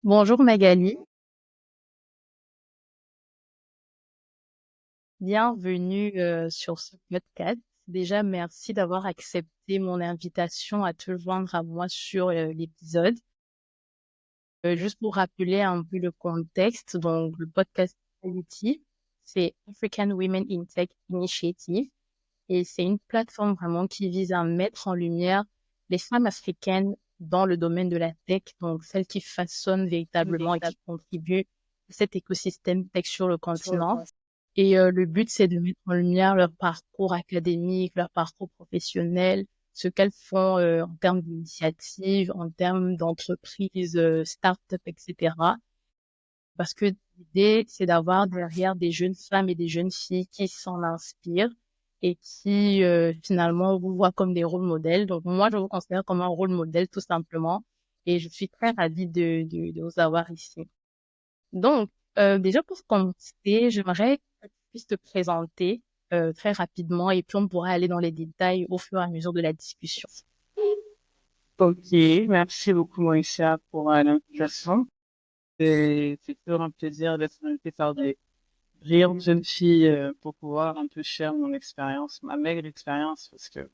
Bonjour Magali, bienvenue sur ce podcast. Déjà, merci d'avoir accepté mon invitation à te joindre à moi sur l'épisode. Juste pour rappeler un peu le contexte, donc le podcast Equality, c'est African Women in Tech Initiative et c'est une plateforme vraiment qui vise à mettre en lumière les femmes africaines dans le domaine de la tech, donc celles qui façonnent véritablement et qui contribuent à cet écosystème tech sur le continent. Et le but, c'est de mettre en lumière leur parcours académique, leur parcours professionnel, ce qu'elles font en termes d'initiatives, en termes d'entreprises, start-up, etc. Parce que l'idée, c'est d'avoir derrière des jeunes femmes et des jeunes filles qui s'en inspirent et qui finalement vous voient comme des rôles modèles. Donc moi, je vous considère comme un rôle modèle tout simplement. Et je suis très ravie de vous avoir ici. Donc, déjà pour commencer, j'aimerais que tu puisses te présenter très rapidement et puis on pourra aller dans les détails au fur et à mesure de la discussion. Ok, merci beaucoup Moïse pour l'invitation. C'est toujours un plaisir d'être invité par des brillantes jeunes filles pour pouvoir un peu share mon expérience, ma maigre expérience, parce que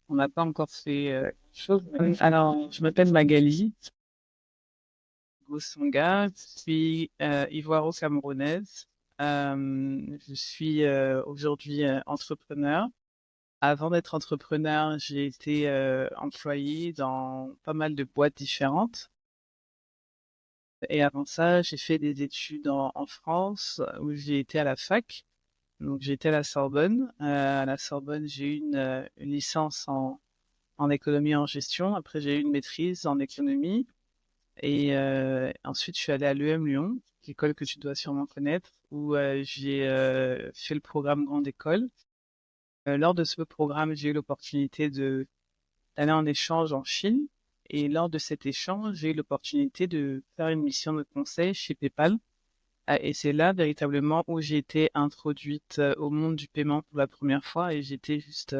on n'a pas encore fait quelque chose. Alors, je m'appelle Magali Gosonga, je suis ivoiro-camerounaise. Je suis aujourd'hui entrepreneur. Avant d'être entrepreneur, j'ai été employée dans pas mal de boîtes différentes. Et avant ça, j'ai fait des études en France où j'ai été à la fac. Donc, j'ai été à la Sorbonne. À la Sorbonne, j'ai eu une licence en économie et en gestion. Après, j'ai eu une maîtrise en économie. Et ensuite, je suis allé à l'EM Lyon, école que tu dois sûrement connaître, où j'ai fait le programme Grande École. Lors de ce programme, j'ai eu l'opportunité d'aller en échange en Chine. Et lors de cet échange, j'ai eu l'opportunité de faire une mission de conseil chez PayPal. Et c'est là véritablement où j'ai été introduite au monde du paiement pour la première fois et j'étais juste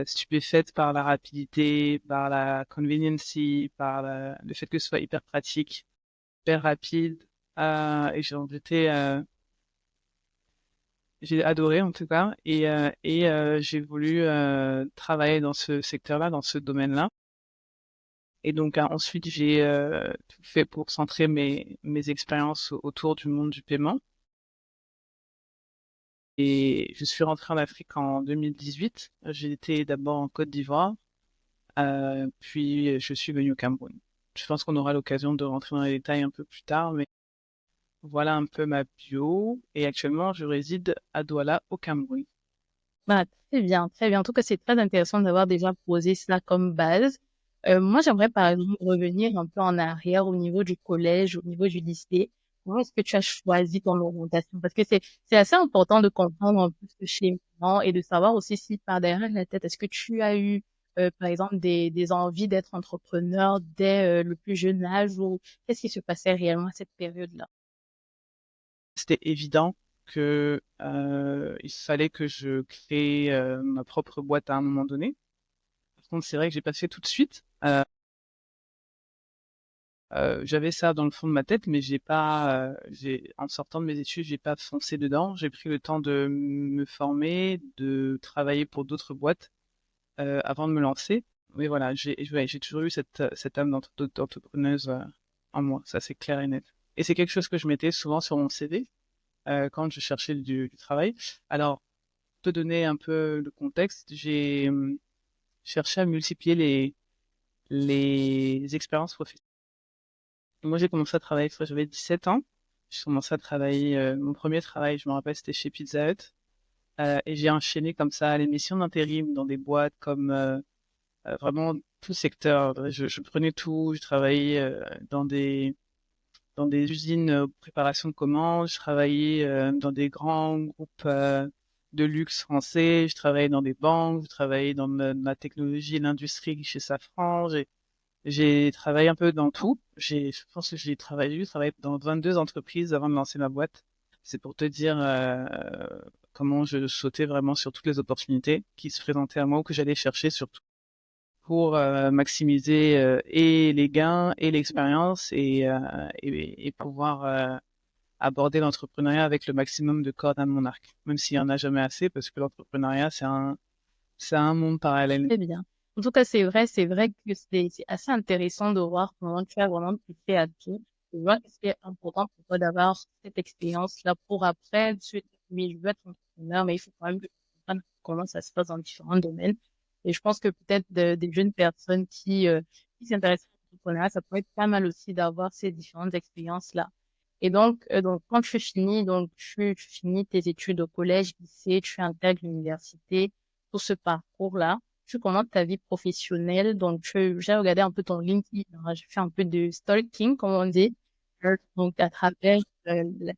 stupéfaite par la rapidité, par la conveniency, par le fait que ce soit hyper pratique, hyper rapide. J'ai adoré en tout cas et j'ai voulu travailler dans ce secteur-là, dans ce domaine-là. Et donc ensuite j'ai tout fait pour centrer mes expériences autour du monde du paiement. Et je suis rentré en Afrique en 2018. J'ai été d'abord en Côte d'Ivoire, puis je suis venu au Cameroun. Je pense qu'on aura l'occasion de rentrer dans les détails un peu plus tard, mais voilà un peu ma bio. Et actuellement, je réside à Douala, au Cameroun. Bah, très bien, très bien. En tout cas, c'est très intéressant d'avoir déjà posé cela comme base. Moi, j'aimerais par exemple revenir un peu en arrière au niveau du collège, au niveau du lycée. Comment est-ce que tu as choisi ton orientation? Parce que c'est assez important de comprendre un peu ce cheminement et de savoir aussi si par derrière la tête, est-ce que tu as eu, par exemple, des envies d'être entrepreneur dès le plus jeune âge ou qu'est-ce qui se passait réellement à cette période-là? C'était évident que il fallait que je crée ma propre boîte à un moment donné. Par contre, c'est vrai que j'ai pas fait tout de suite. J'avais ça dans le fond de ma tête, mais en sortant de mes études, j'ai pas foncé dedans. J'ai pris le temps de me former, de travailler pour d'autres boîtes avant de me lancer. Mais voilà, j'ai toujours eu cette âme d'entrepreneuse en moi, ça c'est clair et net. Et c'est quelque chose que je mettais souvent sur mon CV quand je cherchais du travail. Alors, pour te donner un peu le contexte, j'ai cherché à multiplier les expériences professionnelles. Moi, j'ai commencé à travailler quand j'avais 17 ans. J'ai commencé à travailler, mon premier travail, je me rappelle, c'était chez Pizza Hut. Et j'ai enchaîné comme ça les missions d'intérim dans des boîtes comme vraiment tout secteur. Je prenais tout. Je travaillais dans des usines de préparation de commandes. Je travaillais dans des grands groupes de luxe français. Je travaillais dans des banques. Je travaillais dans la technologie et l'industrie chez Safran. J'ai travaillé un peu dans tout. Je pense que j'ai travaillé dans 22 entreprises avant de lancer ma boîte. C'est pour te dire comment je sautais vraiment sur toutes les opportunités qui se présentaient à moi ou que j'allais chercher surtout. pour maximiser et les gains et l'expérience et pouvoir aborder l'entrepreneuriat avec le maximum de cordes à mon arc, même s'il y en a jamais assez, parce que l'entrepreneuriat, c'est un monde parallèle. Très bien. En tout cas, c'est vrai que c'est assez intéressant de voir comment tu as vraiment touché à tout. Je vois que c'est important pour toi d'avoir cette expérience-là pour après, tu te dis, oui, je veux être entrepreneur, mais il faut quand même que tu comprennes comment ça se passe dans différents domaines. Et je pense que peut-être des jeunes personnes qui s'intéressent à l'entrepreneuriat, ça pourrait être pas mal aussi d'avoir ces différentes expériences-là. Et donc, quand tu finis, donc, tu finis tes études au collège, lycée, tu intègres l'université, tout ce parcours-là, tu commences ta vie professionnelle. Donc, j'ai regardé un peu ton LinkedIn, hein, j'ai fait un peu de stalking, comme on dit, donc à travers le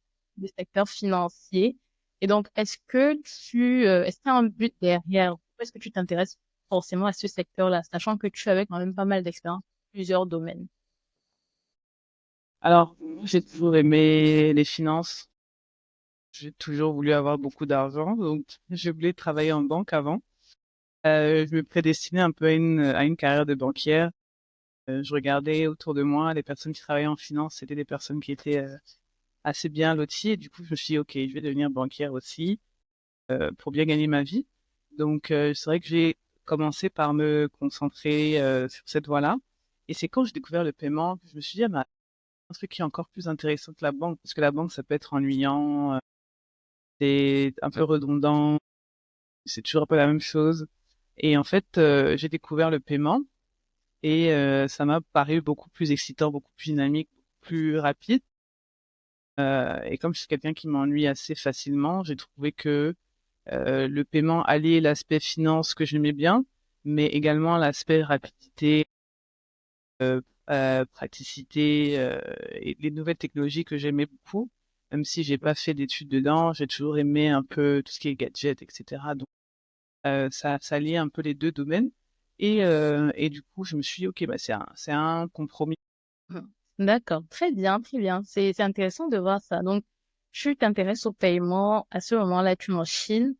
secteur financier. Et donc, est-ce qu'il y a un but derrière? Pourquoi est-ce que tu t'intéresses forcément à ce secteur-là, sachant que tu avais quand même pas mal d'expérience dans plusieurs domaines? Alors, j'ai toujours aimé les finances. J'ai toujours voulu avoir beaucoup d'argent, donc j'ai voulu travailler en banque avant. Je me prédestinais un peu à une carrière de banquière. Je regardais autour de moi, les personnes qui travaillaient en finance, c'était des personnes qui étaient assez bien loties. Et du coup, je me suis dit, OK, je vais devenir banquière aussi pour bien gagner ma vie. Donc, c'est vrai que j'ai commencé par me concentrer sur cette voie-là. Et c'est quand j'ai découvert le paiement que je me suis dit, ah, bah, un truc qui est encore plus intéressant que la banque, parce que la banque, ça peut être ennuyant, c'est un peu redondant, c'est toujours un peu la même chose. Et en fait, j'ai découvert le paiement et ça m'a paru beaucoup plus excitant, beaucoup plus dynamique, plus rapide. Et comme je suis quelqu'un qui m'ennuie assez facilement, j'ai trouvé que le paiement alliait l'aspect finance que j'aimais bien, mais également l'aspect rapidité, euh, praticité et les nouvelles technologies que j'aimais beaucoup. Même si j'ai pas fait d'études dedans, j'ai toujours aimé un peu tout ce qui est gadget, etc. Donc ça liait un peu les deux domaines. Et du coup, je me suis dit, ok, bah c'est un compromis. Mhm. D'accord, très bien, très bien. C'est intéressant de voir ça. Donc, tu t'intéresses au paiement. À ce moment-là, tu es en Chine.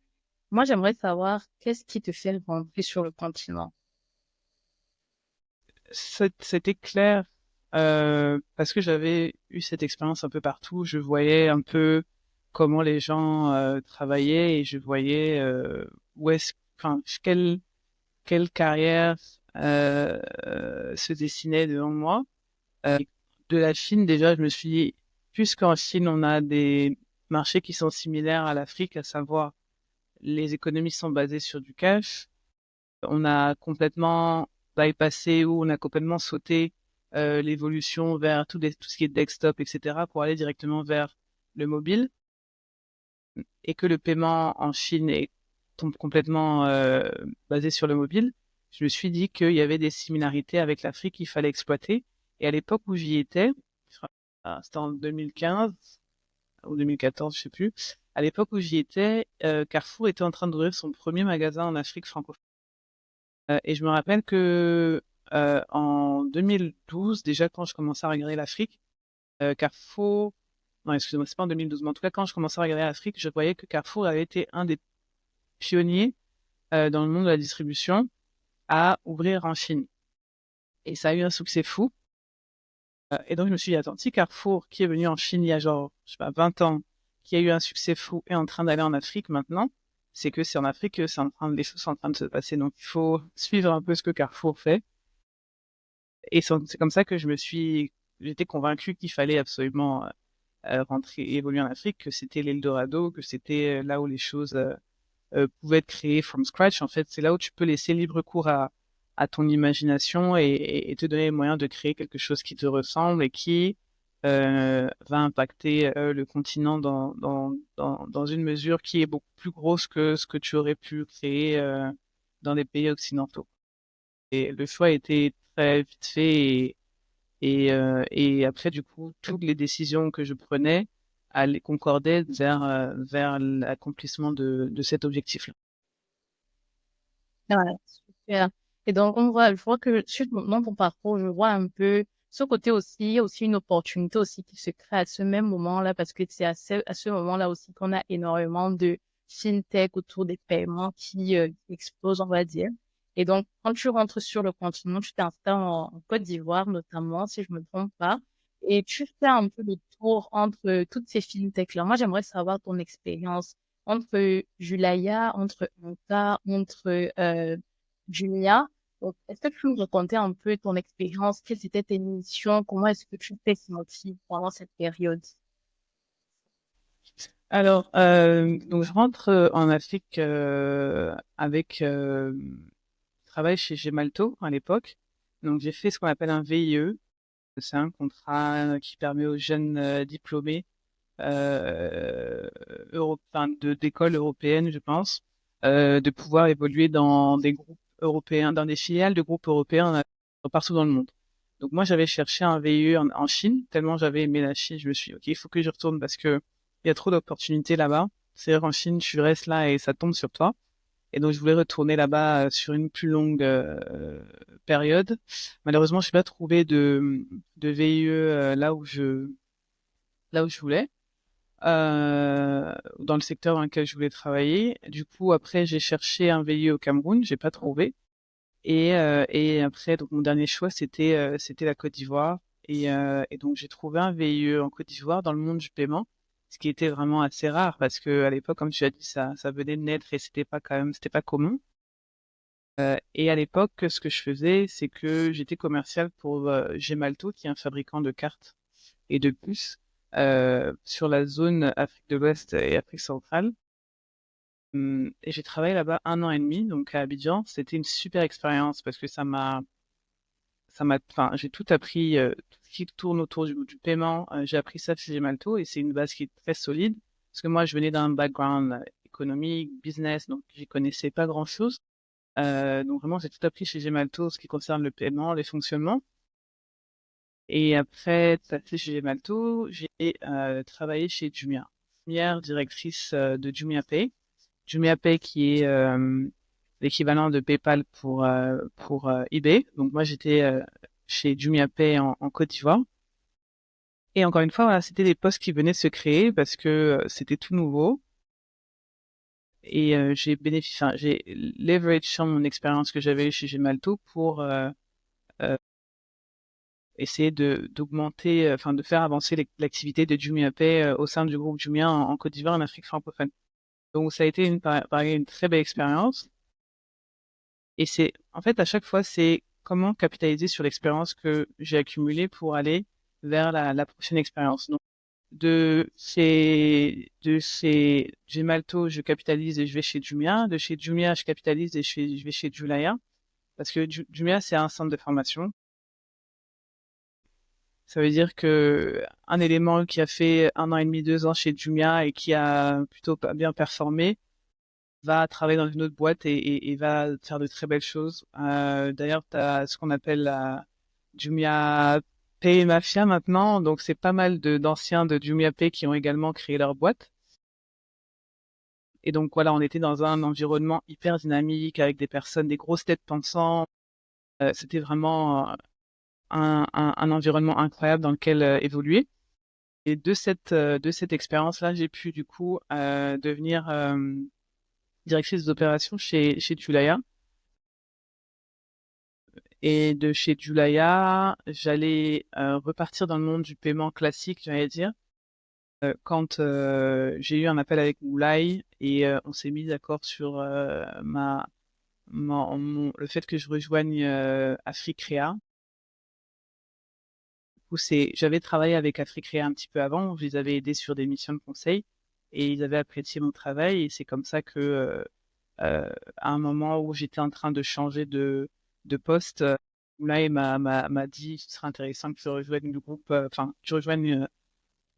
Moi, j'aimerais savoir qu'est-ce qui te fait rentrer sur le continent. C'était clair parce que j'avais eu cette expérience un peu partout. Je voyais un peu comment les gens travaillaient et je voyais où est-ce, enfin, quelle carrière se dessinait devant moi. De la Chine, déjà, je me suis dit, puisqu'en Chine, on a des marchés qui sont similaires à l'Afrique, à savoir les économies sont basées sur du cash. On a complètement bypassé ou on a complètement sauté l'évolution vers tout ce qui est desktop, etc., pour aller directement vers le mobile et que le paiement en Chine est complètement basé sur le mobile. Je me suis dit qu'il y avait des similarités avec l'Afrique qu'il fallait exploiter. Et à l'époque où j'y étais, c'était en 2015 ou 2014, je sais plus. À l'époque où j'y étais, Carrefour était en train d'ouvrir son premier magasin en Afrique francophone. Et je me rappelle que en 2012, déjà quand je commençais à regarder l'Afrique, Carrefour, non excusez-moi, c'est pas en 2012, mais en tout cas quand je commençais à regarder l'Afrique, je voyais que Carrefour avait été un des pionniers dans le monde de la distribution à ouvrir en Chine. Et ça a eu un succès fou. Et donc je me suis dit, attends, si Carrefour, qui est venu en Chine il y a genre, je sais pas, 20 ans, qui a eu un succès fou, est en train d'aller en Afrique maintenant, c'est que c'est en Afrique que les choses sont en train de se passer. Donc il faut suivre un peu ce que Carrefour fait. Et c'est comme ça que j'étais convaincu qu'il fallait absolument rentrer et évoluer en Afrique, que c'était l'Eldorado, que c'était là où les choses pouvaient être créées from scratch. En fait, c'est là où tu peux laisser libre cours à ton imagination et te donner les moyens de créer quelque chose qui te ressemble et qui va impacter le continent dans une mesure qui est beaucoup plus grosse que ce que tu aurais pu créer dans les pays occidentaux. Et le choix a été très vite fait et après, du coup, toutes les décisions que je prenais allaient concordaient vers l'accomplissement de cet objectif-là. Ouais, super. Et donc, je vois que dans ton parcours, je vois un peu ce côté aussi, il y a aussi une opportunité aussi qui se crée à ce même moment-là, parce que c'est à ce moment-là aussi qu'on a énormément de fintech autour des paiements qui explosent, on va dire. Et donc, quand tu rentres sur le continent, tu t'installes en Côte d'Ivoire, notamment, si je me trompe pas, et tu fais un peu le tour entre toutes ces fintechs-là. Moi, j'aimerais savoir ton expérience entre Julaya, entre Anta, entre Jumia. Donc, est-ce que tu peux nous raconter un peu ton expérience? Quelles étaient tes missions? Comment est-ce que tu t'es senti pendant cette période? Alors, donc je rentre en Afrique avec travail chez Gemalto à l'époque. Donc j'ai fait ce qu'on appelle un VIE. C'est un contrat qui permet aux jeunes diplômés enfin, d'écoles européennes, je pense, de pouvoir évoluer dans des groupes européens, dans des filiales de groupes européens partout dans le monde. Donc moi, j'avais cherché un VIE en Chine, tellement j'avais aimé la Chine, je me suis dit, OK, il faut que je retourne parce que il y a trop d'opportunités là-bas. C'est-à-dire en Chine, tu restes là et ça tombe sur toi. Et donc, je voulais retourner là-bas sur une plus longue période. Malheureusement, je n'ai pas trouvé de VIE là où je voulais, dans le secteur dans lequel je voulais travailler. Du coup, après, j'ai cherché un VIE au Cameroun, j'ai pas trouvé. Et après, donc mon dernier choix, c'était la Côte d'Ivoire. Et donc, j'ai trouvé un VIE en Côte d'Ivoire dans le monde du paiement, ce qui était vraiment assez rare parce que à l'époque, comme tu as dit, ça venait de naître et c'était pas commun. Et à l'époque, ce que je faisais, c'est que j'étais commercial pour Gemalto, qui est un fabricant de cartes et de puces sur la zone Afrique de l'Ouest et Afrique centrale. Et j'ai travaillé là-bas 1 an et demi, donc à Abidjan. C'était une super expérience parce que enfin, j'ai tout appris, tout ce qui tourne autour du paiement. J'ai appris ça chez Gemalto et c'est une base qui est très solide parce que moi, je venais d'un background économique, business, donc j'y connaissais pas grand-chose. Donc vraiment, j'ai tout appris chez Gemalto, ce qui concerne le paiement, les fonctionnements. Et après passer chez Gemalto, j'ai travaillé chez Jumia, première directrice de Jumia Pay. Jumia Pay qui est l'équivalent de PayPal pour eBay. Donc moi j'étais chez Jumia Pay en Côte d'Ivoire. Et encore une fois, voilà, c'était des postes qui venaient de se créer parce que c'était tout nouveau. Et enfin, j'ai leverage sur mon expérience que j'avais eue chez Gemalto pour euh, essayer d'augmenter, enfin de faire avancer l'activité de JumiaPay au sein du groupe Jumia en Côte d'Ivoire, en Afrique francophone. Donc ça a été pareil, une très belle expérience. Et c'est en fait à chaque fois c'est comment capitaliser sur l'expérience que j'ai accumulée pour aller vers la prochaine expérience. Donc de chez Gemalto, je capitalise et je vais chez Jumia. De chez Jumia, je capitalise et je vais chez Julaya. Parce que Jumia, c'est un centre de formation. Ça veut dire que un élément qui a fait 1 an et demi, 2 ans chez Jumia et qui a plutôt pas bien performé va travailler dans une autre boîte et va faire de très belles choses. D'ailleurs, tu as ce qu'on appelle la Jumia Pay Mafia maintenant. Donc, c'est pas mal d'anciens de Jumia Pay qui ont également créé leur boîte. Et donc, voilà, on était dans un environnement hyper dynamique avec des personnes, des grosses têtes pensantes. C'était vraiment un environnement incroyable dans lequel évoluer. Et de cette expérience-là, j'ai pu du coup devenir directrice d'opération chez Julaya. Et de chez Julaya, j'allais repartir dans le monde du paiement classique, j'allais dire, quand j'ai eu un appel avec Moulay et on s'est mis d'accord sur le fait que je rejoigne Africrea. J'avais travaillé avec Africrea un petit peu avant, je les avais aidés sur des missions de conseil et ils avaient apprécié mon travail et c'est comme ça que à un moment où j'étais en train de changer de poste, Moulay m'a dit ce serait intéressant que tu rejoignes le groupe, enfin tu rejoignes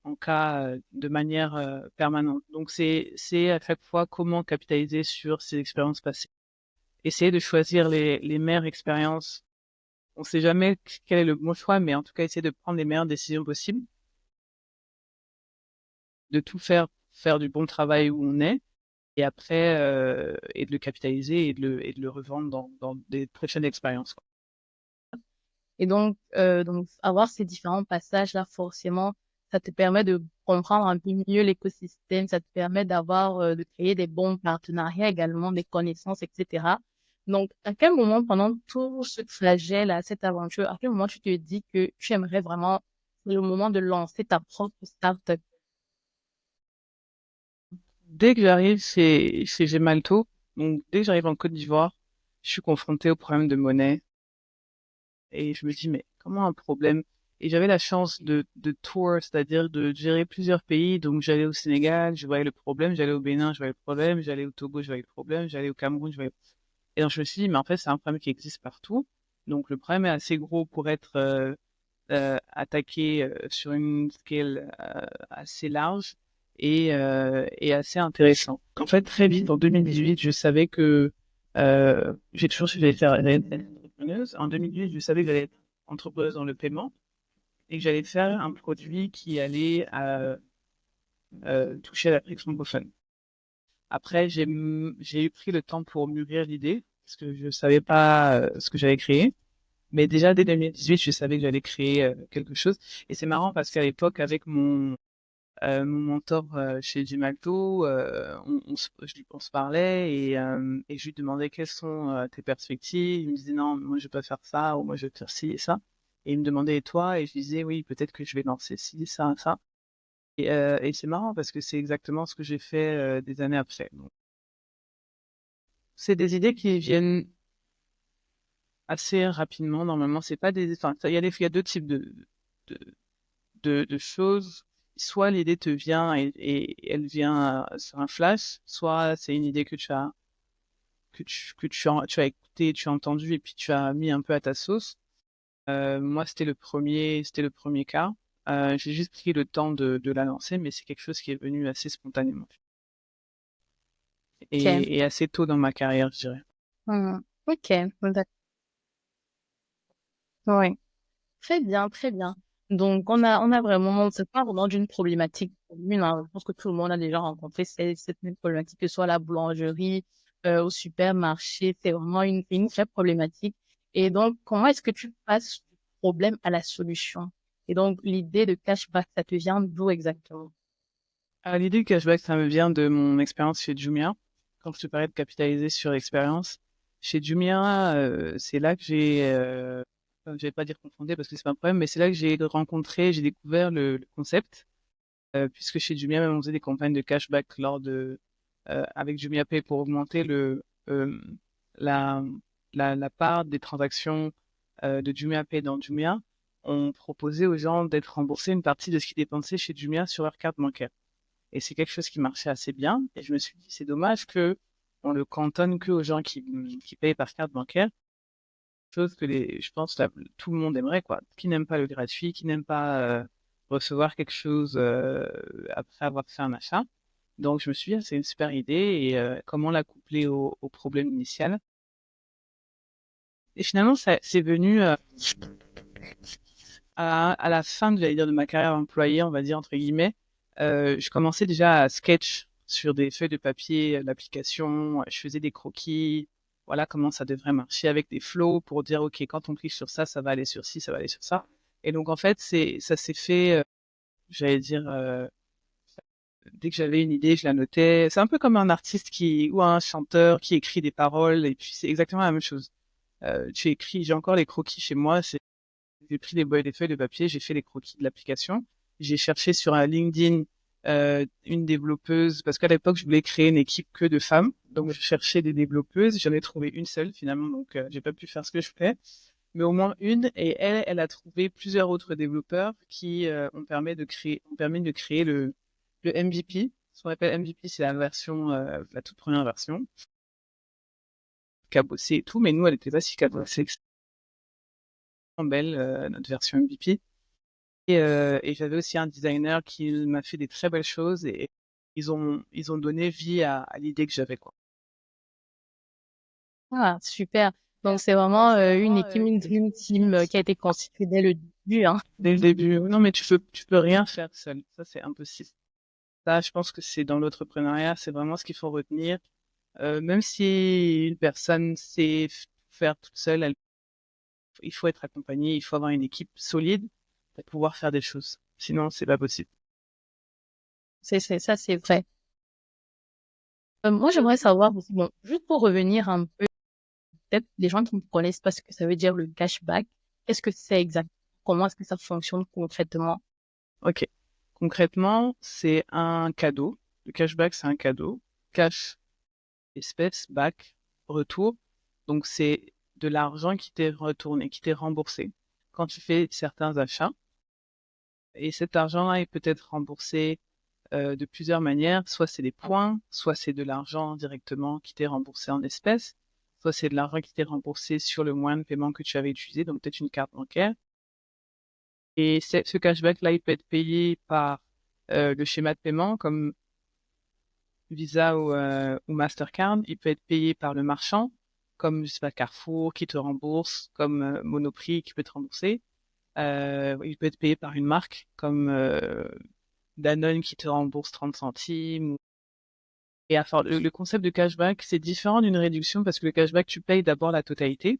en cas de manière permanente. Donc c'est à chaque fois comment capitaliser sur ces expériences passées. Essayer de choisir les meilleures expériences. On sait jamais quel est le bon choix, mais en tout cas, essayer de prendre les meilleures décisions possibles, de tout faire du bon travail où on est, et après, et de le capitaliser et de le revendre dans des prochaines expériences, quoi. Et donc avoir ces différents passages-là, forcément, ça te permet de comprendre un peu mieux l'écosystème, ça te permet de créer des bons partenariats également, des connaissances, etc. Donc, à quel moment pendant tout ce trajet-là, cette aventure, à quel moment tu te dis que tu aimerais vraiment, c'est le moment de lancer ta propre start-up? Dès que j'arrive chez Gemalto, donc dès que j'arrive en Côte d'Ivoire, je suis confrontée au problème de monnaie et je me dis, mais comment un problème? Et j'avais la chance de tour, c'est-à-dire de gérer plusieurs pays. Donc j'allais au Sénégal, je voyais le problème, j'allais au Bénin, je voyais le problème, j'allais au Togo, je voyais le problème, j'allais au Cameroun, je voyais. Et donc je me suis dit, mais en fait, c'est un problème qui existe partout. Donc le problème est assez gros pour être attaqué sur une scale assez large et assez intéressant. En fait, très vite, en 2018, je savais que j'ai toujours su que j'allais être entrepreneuse. En 2018, je savais que j'allais être entrepreneuse dans le paiement et que j'allais faire un produit qui allait toucher à l'Afrique francophone. Après, j'ai eu pris le temps pour mûrir l'idée parce que je savais pas ce que j'allais créer. Mais déjà, dès 2018, je savais que j'allais créer quelque chose. Et c'est marrant parce qu'à l'époque, avec mon mentor chez Gemalto, on se parlait et je lui demandais quelles sont tes perspectives. Il me disait non, moi je vais pas faire ça, ou moi je vais faire ci et ça. Et il me demandait et toi, et je disais oui, peut-être que je vais lancer ci, ça, ça. Et c'est marrant parce que c'est exactement ce que j'ai fait des années après. Donc, c'est des idées qui viennent assez rapidement. Normalement, c'est pas des, enfin, il y a deux types de, de choses. Soit l'idée te vient et elle vient sur un flash, soit c'est une idée que tu as écouté, tu as entendu et puis tu as mis un peu à ta sauce. Moi, c'était le premier cas. J'ai juste pris le temps de la lancer, mais c'est quelque chose qui est venu assez spontanément Ok. et assez tôt dans ma carrière, je dirais. Hmm. Ok. D'accord. Oui. Très bien, très bien. Donc, on a vraiment, c'est pas vraiment d'une problématique commune, hein. Je pense que tout le monde a déjà rencontré cette même problématique, que ce soit à la boulangerie, au supermarché. C'est vraiment une vraie problématique. Et donc, comment est-ce que tu passes du problème à la solution? Et donc, l'idée de cashback, ça te vient d'où exactement? L'idée du cashback, ça me vient de mon expérience chez Jumia. Quand je te parlais de capitaliser sur l'expérience, chez Jumia, c'est là que enfin, je vais pas dire confondé parce que c'est pas un problème, mais c'est là que j'ai découvert le concept, puisque chez Jumia, même on faisait des campagnes de cashback avec Jumia Pay pour augmenter la, la part des transactions de Jumia Pay dans Jumia. On proposait aux gens d'être remboursés une partie de ce qu'ils dépensaient chez Jumia sur leur carte bancaire. Et c'est quelque chose qui marchait assez bien. Et je me suis dit, c'est dommage que on le cantonne que aux gens qui payent par carte bancaire. Chose que je pense, tout le monde aimerait, quoi. Qui n'aime pas le gratuit, qui n'aime pas recevoir quelque chose après avoir fait un achat. Donc, je me suis dit, ah, c'est une super idée et comment la coupler au problème initial. Et finalement, c'est venu à la fin, j'allais dire, de ma carrière employée, on va dire, entre guillemets. Je commençais déjà à sketch sur des feuilles de papier, l'application, je faisais des croquis, voilà comment ça devrait marcher avec des flows pour dire, OK, quand on clique sur ça, ça va aller sur ci, ça va aller sur ça. Et donc, en fait, ça s'est fait, j'allais dire, dès que j'avais une idée, je la notais. C'est un peu comme un artiste ou un chanteur qui écrit des paroles, et puis c'est exactement la même chose. J'ai encore les croquis chez moi, j'ai pris des feuilles de papier, j'ai fait les croquis de l'application. J'ai cherché sur un LinkedIn une développeuse, parce qu'à l'époque, je voulais créer une équipe que de femmes. Donc, je cherchais des développeuses. J'en ai trouvé une seule, finalement. Donc, j'ai pas pu faire ce que je fais. Mais au moins une. Et elle a trouvé plusieurs autres développeurs qui ont permis de créer le MVP. Ce qu'on appelle MVP, c'est la version, la toute première version, cabossée et tout. Mais nous, elle était pas si cabossée que ça. Belle, notre version MVP. Et j'avais aussi un designer qui m'a fait des très belles choses et ils ont donné vie à l'idée que j'avais, quoi. Ah, super. Donc, c'est vraiment une équipe, une team qui a été constituée dès le début, hein. Dès le début, non, mais tu peux rien faire seul. Ça, c'est impossible. Ça, je pense que c'est dans l'entrepreneuriat, c'est vraiment ce qu'il faut retenir. Même si une personne sait faire toute seule, il faut être accompagné, il faut avoir une équipe solide pour pouvoir faire des choses. Sinon, c'est pas possible. Ça, c'est vrai. Moi, j'aimerais savoir aussi, bon, juste pour revenir un peu peut-être les gens qui ne connaissent pas ce que ça veut dire le cashback, qu'est-ce que c'est exactement? Comment est-ce que ça fonctionne concrètement? OK. Concrètement, c'est un cadeau. Le cashback, c'est un cadeau. Cash, espèce, back, retour. Donc, c'est de l'argent qui t'est retourné, qui t'est remboursé quand tu fais certains achats. Et cet argent-là, il peut être remboursé de plusieurs manières. Soit c'est des points, soit c'est de l'argent directement qui t'est remboursé en espèces, soit c'est de l'argent qui t'est remboursé sur le moyen de paiement que tu avais utilisé, donc peut-être une carte bancaire. Et ce cashback-là, il peut être payé par le schéma de paiement comme Visa ou Mastercard. Il peut être payé par le marchand, comme je sais pas, Carrefour qui te rembourse, comme Monoprix qui peut te rembourser. Il peut être payé par une marque comme Danone qui te rembourse 30 centimes. Et enfin, le concept de cashback, c'est différent d'une réduction parce que le cashback, tu payes d'abord la totalité,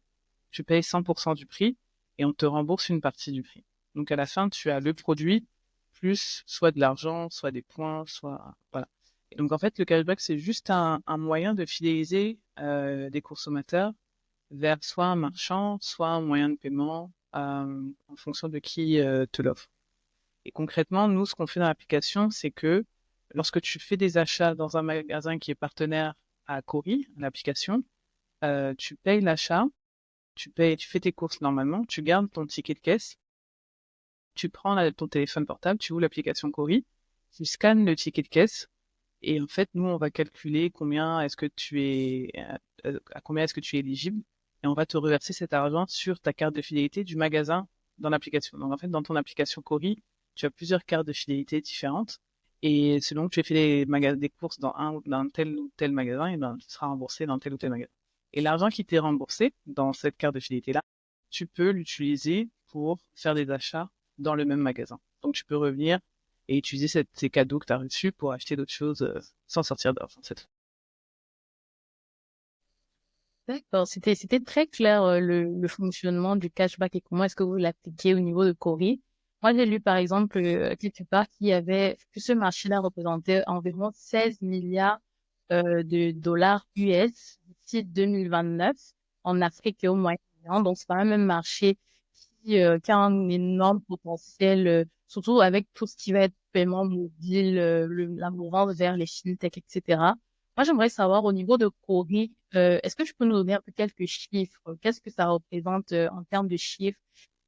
tu payes 100% du prix et on te rembourse une partie du prix. Donc à la fin, tu as le produit plus soit de l'argent, soit des points, soit voilà. Et donc en fait, le cashback, c'est juste un moyen de fidéliser des consommateurs vers soit un marchand, soit un moyen de paiement en fonction de qui te l'offre. Et concrètement, nous, ce qu'on fait dans l'application, c'est que lorsque tu fais des achats dans un magasin qui est partenaire à Cori, l'application, tu payes l'achat, tu fais tes courses normalement, tu gardes ton ticket de caisse, tu prends ton téléphone portable, tu ouvres l'application Cori, tu scannes le ticket de caisse, et en fait, nous, on va calculer combien est-ce que tu es, à combien est-ce que tu es éligible, et on va te reverser cet argent sur ta carte de fidélité du magasin dans l'application. Donc, en fait, dans ton application Cori, tu as plusieurs cartes de fidélité différentes, et selon que tu as fait des courses dans tel ou tel magasin, et ben, tu seras remboursé dans tel ou tel magasin. Et l'argent qui t'est remboursé dans cette carte de fidélité-là, tu peux l'utiliser pour faire des achats dans le même magasin. Donc, tu peux revenir et utiliser ces cadeaux que tu as reçus pour acheter d'autres choses sans sortir dehors. D'accord, c'était très clair le fonctionnement du cashback et comment est-ce que vous l'appliquez au niveau de Cori. Moi, j'ai lu par exemple quelque part qu'il y avait que ce marché-là représentait environ 16 milliards de dollars US d'ici 2029 en Afrique et au Moyen-Orient. Donc, c'est pas un même marché qui a un énorme potentiel, surtout avec tout ce qui va être paiement mobile, la mouvance vers les fintech, etc. Moi, j'aimerais savoir au niveau de Cori, est-ce que tu peux nous donner un peu quelques chiffres? Qu'est-ce que ça représente en termes de chiffres?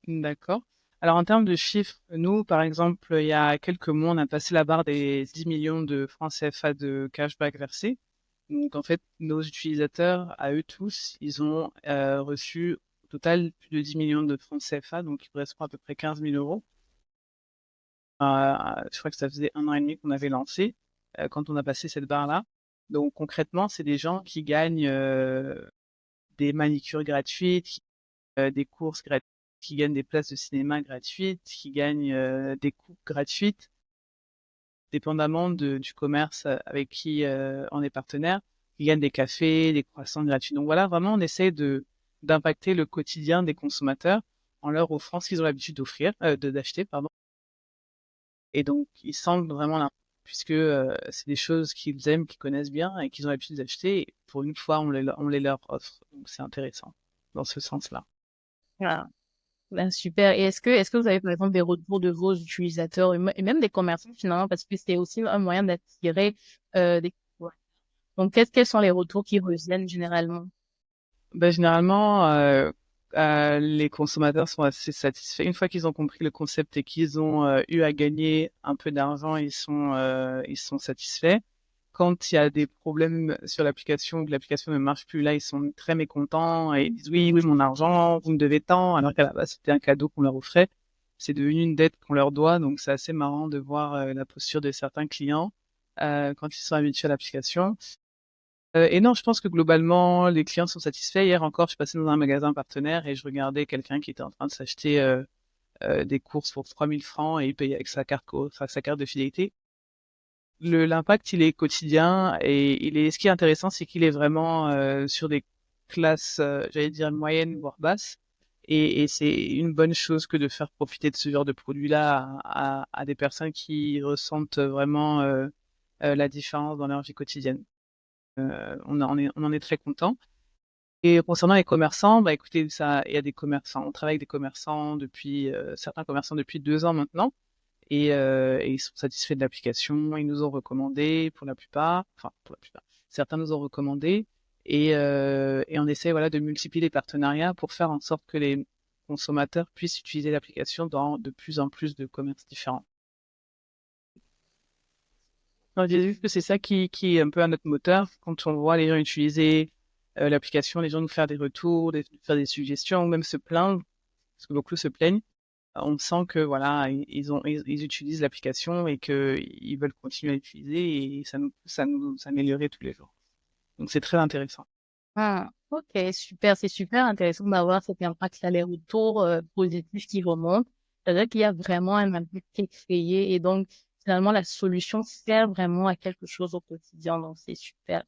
D'accord. Alors, en termes de chiffres, nous, par exemple, il y a quelques mois, on a passé la barre des 10 millions de francs CFA de cashback versés. Donc, en fait, nos utilisateurs, à eux tous, ils ont reçu au total plus de 10 millions de francs CFA, donc il correspond à peu près 15 000 euros. Je crois que ça faisait 1 an et demi qu'on avait lancé quand on a passé cette barre-là. Donc, concrètement, c'est des gens qui gagnent des manicures gratuites, des courses gratuites, qui gagnent des places de cinéma gratuites, qui gagnent des coupes gratuites, dépendamment du commerce avec qui on est partenaire. Ils gagnent des cafés, des croissants gratuits. Donc voilà, vraiment, on essaie d'impacter le quotidien des consommateurs en leur offrant ce qu'ils ont l'habitude d'acheter, pardon. Et donc, ils sentent vraiment l'impact, puisque c'est des choses qu'ils aiment, qu'ils connaissent bien et qu'ils ont l'habitude d'acheter. Et pour une fois, on les leur offre. Donc, c'est intéressant dans ce sens-là. Voilà. Ben, super. Et est-ce que vous avez par exemple des retours de vos utilisateurs et même des commerçants finalement, parce que c'est aussi un moyen d'attirer des clients. Donc, quels sont les retours qui reviennent généralement? Ben, généralement, les consommateurs sont assez satisfaits. Une fois qu'ils ont compris le concept et qu'ils ont eu à gagner un peu d'argent, ils sont satisfaits. Quand il y a des problèmes sur l'application ou que l'application ne marche plus, là, ils sont très mécontents et ils disent oui, oui, mon argent, vous me devez tant, alors qu'à la base, c'était un cadeau qu'on leur offrait. C'est devenu une dette qu'on leur doit, donc c'est assez marrant de voir la posture de certains clients quand ils sont habitués à l'application. Et non, je pense que globalement, les clients sont satisfaits. Hier encore, je suis passé dans un magasin partenaire et je regardais quelqu'un qui était en train de s'acheter des courses pour 3000 francs et il payait avec sa carte de fidélité. L'impact, il est quotidien et ce qui est intéressant, c'est qu'il est vraiment sur des classes, j'allais dire moyennes, voire basses. Et c'est une bonne chose que de faire profiter de ce genre de produit-là à des personnes qui ressentent vraiment la différence dans leur vie quotidienne. On en est très content. Et concernant les commerçants, bah, écoutez, ça il y a des commerçants on travaille avec des commerçants depuis, certains commerçants depuis 2 ans maintenant et ils sont satisfaits de l'application. Ils nous ont recommandé pour la plupart, enfin pour la plupart. Certains nous ont recommandé et on essaie, voilà, de multiplier les partenariats pour faire en sorte que les consommateurs puissent utiliser l'application dans de plus en plus de commerces différents. Non, j'ai vu que c'est ça qui est un peu un notre moteur. Quand on voit les gens utiliser l'application, les gens nous faire des retours, faire des suggestions, ou même se plaindre, parce que beaucoup se plaignent. On sent que voilà, ils utilisent l'application et que ils veulent continuer à l'utiliser et ça nous améliorer tous les jours. Donc c'est très intéressant. Ah, OK, super. C'est super intéressant d'avoir cet impact aller-retour, positif qui remonte. C'est-à-dire qu'il y a vraiment un impact qui est créé et donc finalement la solution sert vraiment à quelque chose au quotidien, donc c'est super.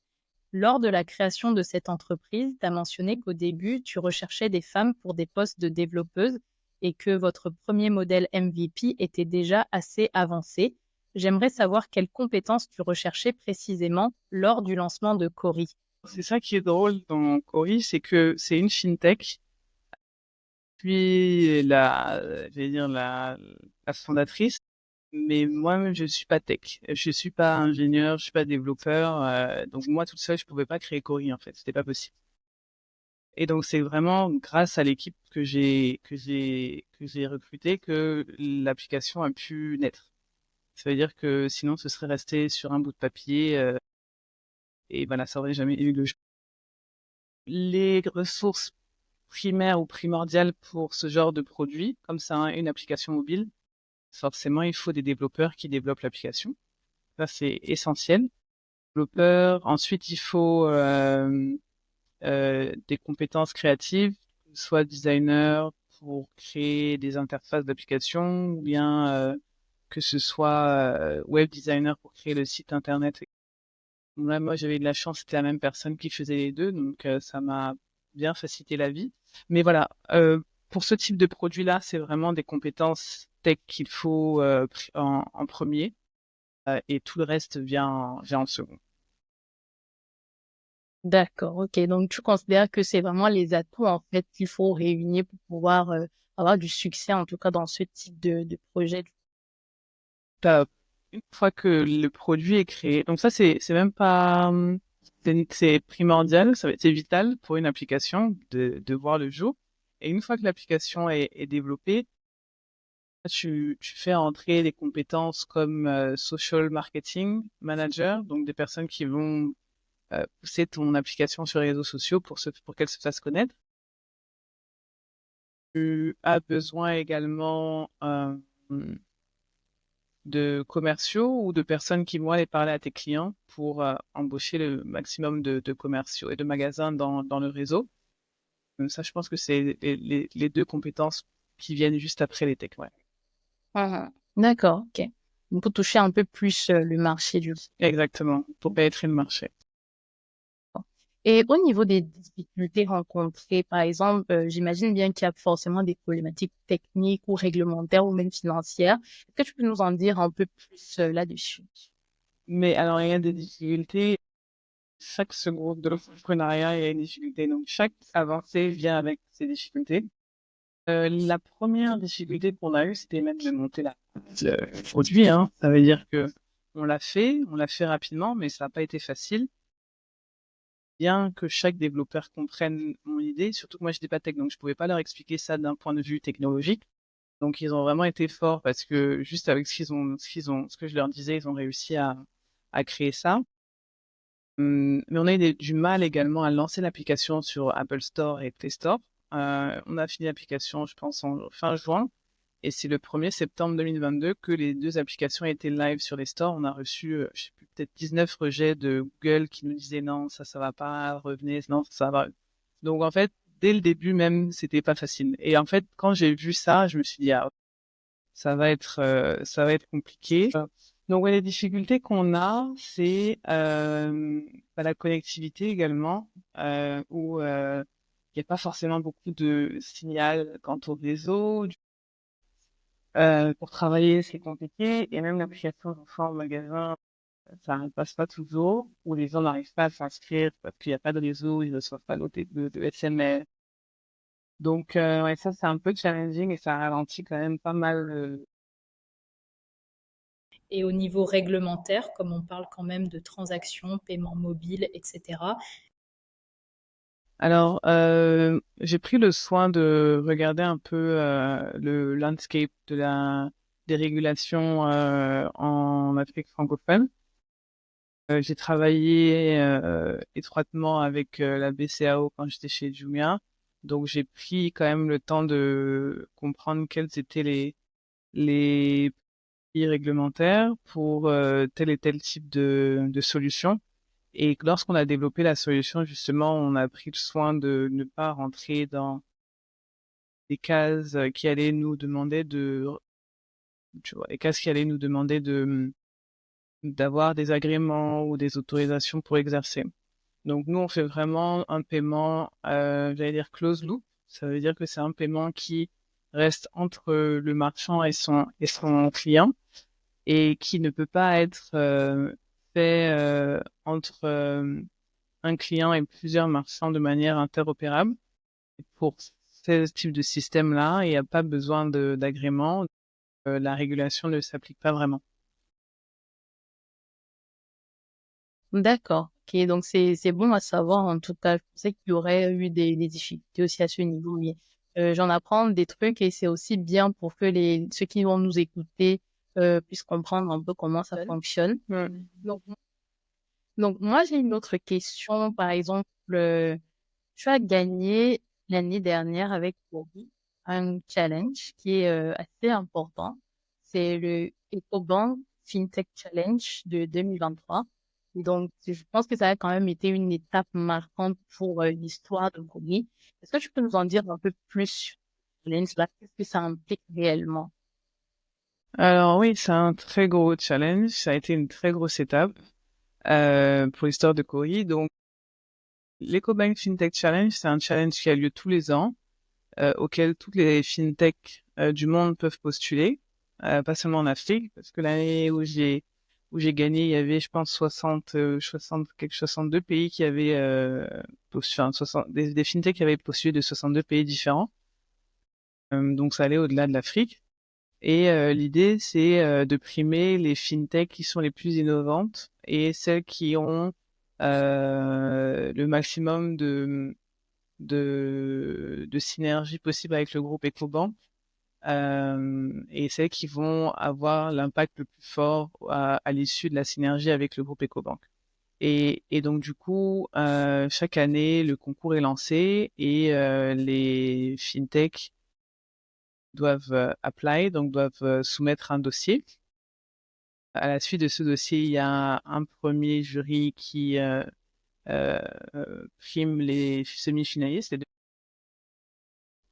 Lors de la création de cette entreprise, tu as mentionné qu'au début, tu recherchais des femmes pour des postes de développeuses et que votre premier modèle MVP était déjà assez avancé. J'aimerais savoir quelles compétences tu recherchais précisément lors du lancement de Cori. C'est ça qui est drôle dans Cori, c'est que c'est une fintech, puis je vais dire la fondatrice, mais moi-même je suis pas tech, je suis pas ingénieur, je suis pas développeur, donc moi toute seule je pouvais pas créer Cori en fait, c'était pas possible. Et donc c'est vraiment grâce à l'équipe que j'ai recruté que l'application a pu naître. Ça veut dire que sinon ce serait resté sur un bout de papier et voilà, ça aurait jamais eu le jour. Les ressources primaires ou primordiales pour ce genre de produit, comme ça, hein, une application mobile, forcément il faut des développeurs qui développent l'application. Ça c'est essentiel. Développeurs. Ensuite il faut des compétences créatives, soit designer pour créer des interfaces d'application, ou bien que ce soit web designer pour créer le site internet. Là, moi, j'avais de la chance, c'était la même personne qui faisait les deux, donc ça m'a bien facilité la vie. Mais voilà, pour ce type de produit-là, c'est vraiment des compétences tech qu'il faut en premier, et tout le reste vient en second. D'accord, OK. Donc tu considères que c'est vraiment les atouts, en fait, qu'il faut réunir pour pouvoir, avoir du succès, en tout cas dans ce type de projet. T'as- Une fois que le produit est créé, donc ça c'est même pas c'est primordial, c'est vital pour une application de voir le jour. Et une fois que l'application est développée, tu fais entrer des compétences comme social marketing manager, donc des personnes qui vont pousser ton application sur les réseaux sociaux pour qu'elle se fasse connaître. Tu as besoin également de commerciaux ou de personnes qui vont aller parler à tes clients pour embaucher le maximum de commerciaux et de magasins dans le réseau. Ça, je pense que c'est les deux compétences qui viennent juste après les tech, ouais. Mmh. D'accord, OK. Donc pour toucher un peu plus, le marché du Exactement, pour pénétrer le marché. et au niveau des difficultés rencontrées, par exemple, j'imagine bien qu'il y a forcément des problématiques techniques ou réglementaires ou même financières. Est-ce que tu peux nous en dire un peu plus, là-dessus? Mais alors, il y a des difficultés. Chaque seconde de l'entrepreneuriat, il y a une difficulté. Donc, chaque avancée vient avec ses difficultés. La première difficulté qu'on a eue, c'était même de monter le produit, hein. Ça veut dire que on l'a fait rapidement, mais ça n'a pas été facile. Bien que chaque développeur comprenne mon idée, surtout que moi, je n'étais pas tech, donc je pouvais pas leur expliquer ça d'un point de vue technologique. Donc, ils ont vraiment été forts parce que juste avec ce que je leur disais, ils ont réussi à créer ça. Mais on a eu du mal également à lancer l'application sur Apple Store et Play Store. On a fini l'application, je pense, en fin juin. Et c'est le 1er septembre 2022 que les deux applications étaient live sur les stores. On a reçu, je sais plus, peut-être 19 rejets de Google qui nous disaient non, ça va pas, revenez, non, ça va. Donc en fait, dès le début même, c'était pas facile. Et en fait, quand j'ai vu ça, je me suis dit, ah, ça va être compliqué. Donc ouais, les difficultés qu'on a, c'est la connectivité également, où il n'y a pas forcément beaucoup de signal quant au réseau. Pour travailler, c'est compliqué, et même l'application d'enfant en magasin, ça ne passe pas toujours, ou les gens n'arrivent pas à s'inscrire parce qu'il n'y a pas de réseau, ils ne reçoivent pas de SMS. Donc, ouais, ça, c'est un peu challenging et ça ralentit quand même pas mal. Et au niveau réglementaire, comme on parle quand même de transactions, paiements mobiles, etc., Alors, j'ai pris le soin de regarder un peu le landscape des régulations en Afrique francophone. J'ai travaillé étroitement avec la BCAO quand j'étais chez Jumia, donc j'ai pris quand même le temps de comprendre quels étaient les pays réglementaires pour tel et tel type de solution. Et lorsqu'on a développé la solution, justement, on a pris le soin de ne pas rentrer dans des cases qui allaient nous demander tu vois, des cases qui allaient nous demander d'avoir des agréments ou des autorisations pour exercer. Donc nous, on fait vraiment un paiement, j'allais dire closed loop. Ça veut dire que c'est un paiement qui reste entre le marchand et son client et qui ne peut pas être fait entre un client et plusieurs marchands de manière interopérable. Pour ce type de système-là, il n'y a pas besoin d'agrément. La régulation ne s'applique pas vraiment. D'accord. Ok, donc c'est bon à savoir. En tout cas, je pensais qu'il y aurait eu des difficultés aussi à ce niveau, mais j'en apprends des trucs et c'est aussi bien pour que ceux qui vont nous écouter puissent comprendre un peu comment ça fonctionne. Mm. Donc, donc moi, j'ai une autre question. Par exemple, tu as gagné l'année dernière avec Bobby un challenge qui est assez important. C'est le EcoBank FinTech Challenge de 2023. Donc, je pense que ça a quand même été une étape marquante pour l'histoire de Bobby. Est-ce que tu peux nous en dire un peu plus sur ce challenge-là? Qu'est-ce que ça implique réellement? Alors oui, c'est un très gros challenge. Ça a été une très grosse étape pour l'histoire de Cori. Donc, l'EcoBank FinTech Challenge, c'est un challenge qui a lieu tous les ans, auquel toutes les fintechs du monde peuvent postuler, pas seulement en Afrique, parce que l'année où j'ai gagné, il y avait, je pense, 62 pays qui avaient postulé, enfin, des fintechs qui avaient postulé de 62 pays différents. Donc ça allait au-delà de l'Afrique. Et l'idée, c'est de primer les fintechs qui sont les plus innovantes et celles qui ont le maximum de synergie possible avec le groupe EcoBank et celles qui vont avoir l'impact le plus fort à l'issue de la synergie avec le groupe EcoBank. Et donc du coup, chaque année, le concours est lancé et les fintechs doivent apply, donc doivent soumettre un dossier. À la suite de ce dossier, il y a un premier jury qui euh, prime les semi-finalistes.